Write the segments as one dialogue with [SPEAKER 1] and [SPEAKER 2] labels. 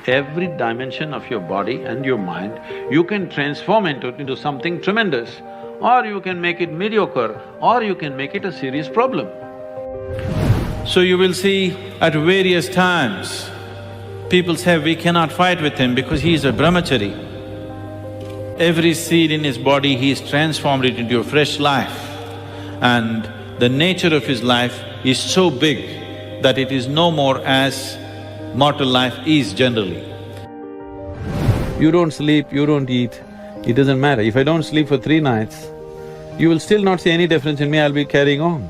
[SPEAKER 1] Every dimension of your body and your mind, you can transform into something tremendous, or you can make it mediocre, or you can make it a serious problem.
[SPEAKER 2] So you will see at various times, people say, we cannot fight with him because he is a Brahmachari. Every seed in his body, he has transformed it into a fresh life. And the nature of his life is so big that it is no more as mortal life is generally.
[SPEAKER 1] You don't sleep, you don't eat, it doesn't matter. If I don't sleep for 3 nights, you will still not see any difference in me, I'll be carrying on.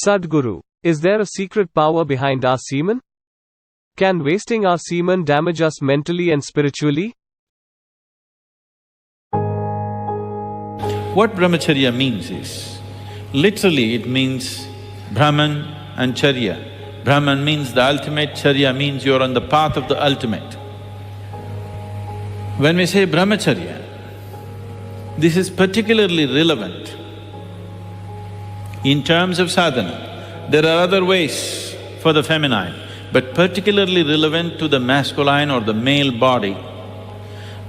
[SPEAKER 3] Sadhguru, is there a secret power behind our semen? Can wasting our semen damage us mentally and spiritually?
[SPEAKER 2] What Brahmacharya means is, literally it means Brahman and Charya. Brahman means the ultimate, Charya means you're on the path of the ultimate. When we say Brahmacharya, this is particularly relevant in terms of sadhana. There are other ways for the feminine, but particularly relevant to the masculine or the male body,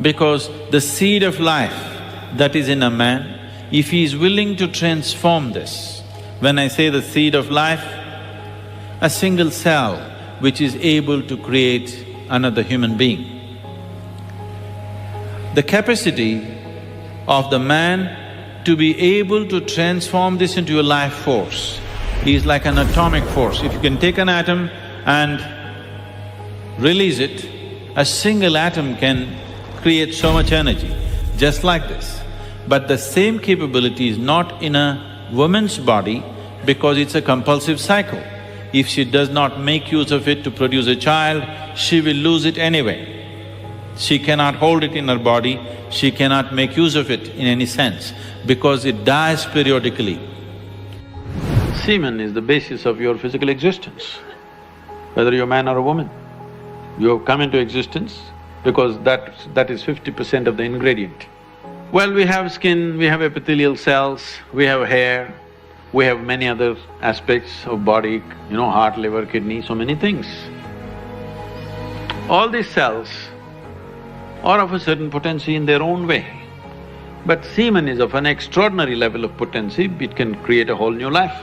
[SPEAKER 2] because the seed of life that is in a man, if he is willing to transform this, when I say the seed of life, a single cell which is able to create another human being. The capacity of the man to be able to transform this into a life force is like an atomic force. If you can take an atom and release it, a single atom can create so much energy, just like this. But the same capability is not in a woman's body because it's a compulsive cycle. If she does not make use of it to produce a child, she will lose it anyway. She cannot hold it in her body, she cannot make use of it in any sense because it dies periodically.
[SPEAKER 1] Semen is the basis of your physical existence, whether you're a man or a woman. You have come into existence because that is 50% of the ingredient. Well, we have skin, we have epithelial cells, we have hair, we have many other aspects of body, heart, liver, kidney, so many things. All these cells are of a certain potency in their own way. But semen is of an extraordinary level of potency, it can create a whole new life.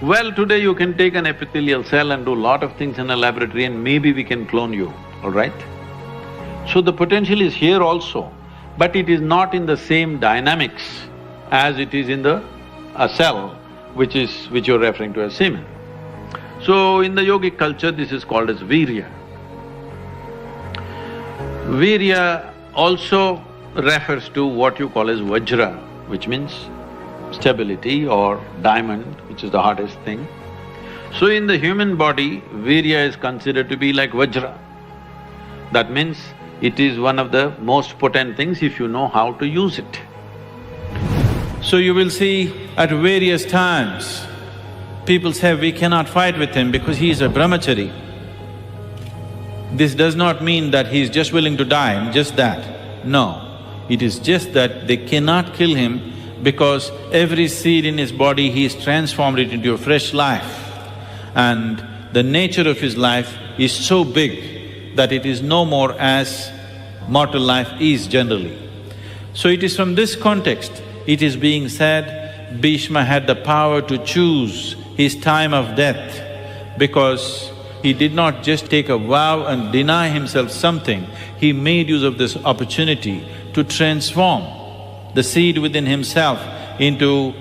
[SPEAKER 1] Well, today you can take an epithelial cell and do a lot of things in a laboratory and maybe we can clone you, all right? So the potential is here also, but it is not in the same dynamics as it is in a cell, which you're referring to as semen. So in the yogic culture, this is called as virya. Virya also refers to what you call as vajra, which means stability, or diamond, which is the hardest thing. So in the human body, virya is considered to be like vajra. That means it is one of the most potent things if you know how to use it.
[SPEAKER 2] So you will see at various times, people say, we cannot fight with him because he is a Brahmachari. This does not mean that he is just willing to die, just that. No, it is just that they cannot kill him because every seed in his body, he has transformed it into a fresh life. And the nature of his life is so big that it is no more as mortal life is generally. So it is from this context, it is being said, Bhishma had the power to choose his time of death because he did not just take a vow and deny himself something, he made use of this opportunity to transform the seed within himself into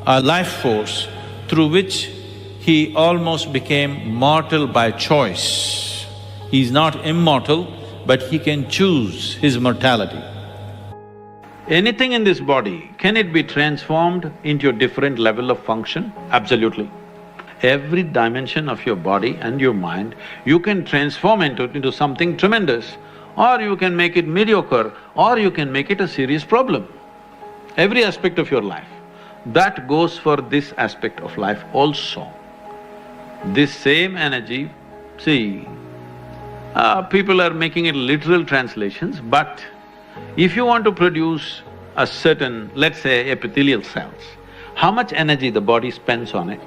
[SPEAKER 2] a life force through which he almost became mortal by choice. He's not immortal, but he can choose his mortality.
[SPEAKER 1] Anything in this body, can it be transformed into a different level of function? Absolutely. Every dimension of your body and your mind, you can transform into something tremendous, or you can make it mediocre, or you can make it a serious problem. Every aspect of your life. That goes for this aspect of life also. This same energy, see, people are making it literal translations, but If you want to produce a certain, let's say, epithelial cells, how much energy the body spends on it?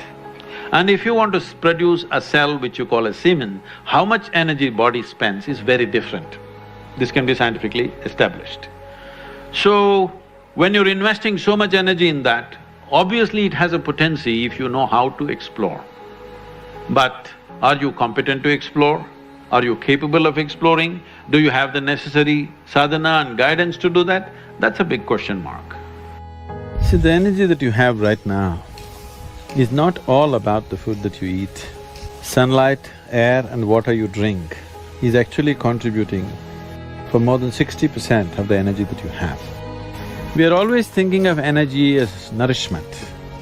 [SPEAKER 1] And if you want to produce a cell which you call a semen, how much energy body spends is very different. This can be scientifically established. So, when you're investing so much energy in that, obviously it has a potency if you know how to explore. But are you competent to explore? Are you capable of exploring? Do you have the necessary sadhana and guidance to do that? That's a big question mark. See, the energy that you have right now is not all about the food that you eat. Sunlight, air and water you drink is actually contributing for more than 60% of the energy that you have. We are always thinking of energy as nourishment,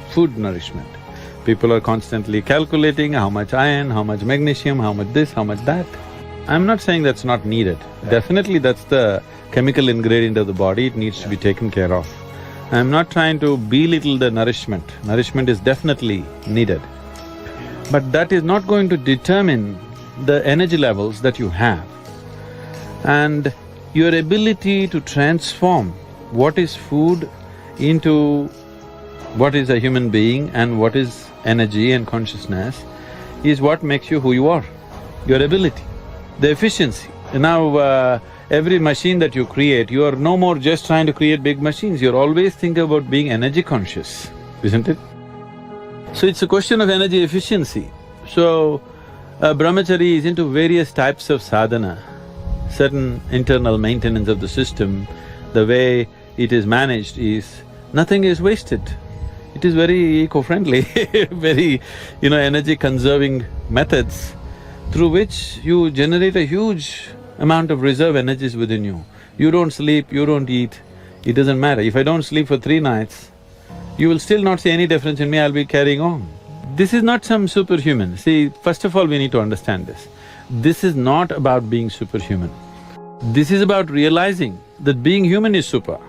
[SPEAKER 1] food nourishment. People are constantly calculating how much iron, how much magnesium, how much this, how much that. I'm not saying that's not needed. Definitely that's the chemical ingredient of the body, it needs to be taken care of. I'm not trying to belittle the nourishment. Nourishment is definitely needed. But that is not going to determine the energy levels that you have. And your ability to transform what is food into what is a human being and what is energy and consciousness is what makes you who you are, your ability, the efficiency. Now, every machine that you create, you are no more just trying to create big machines, you're always thinking about being energy conscious, isn't it? So it's a question of energy efficiency. So, Brahmacharya is into various types of sadhana, certain internal maintenance of the system. The way it is managed is, nothing is wasted. It is very eco-friendly, very, energy-conserving methods through which you generate a huge amount of reserve energies within you. You don't sleep, you don't eat, it doesn't matter. If I don't sleep for 3 nights, you will still not see any difference in me, I'll be carrying on. This is not some superhuman. See, first of all, we need to understand this. This is not about being superhuman. This is about realizing that being human is super.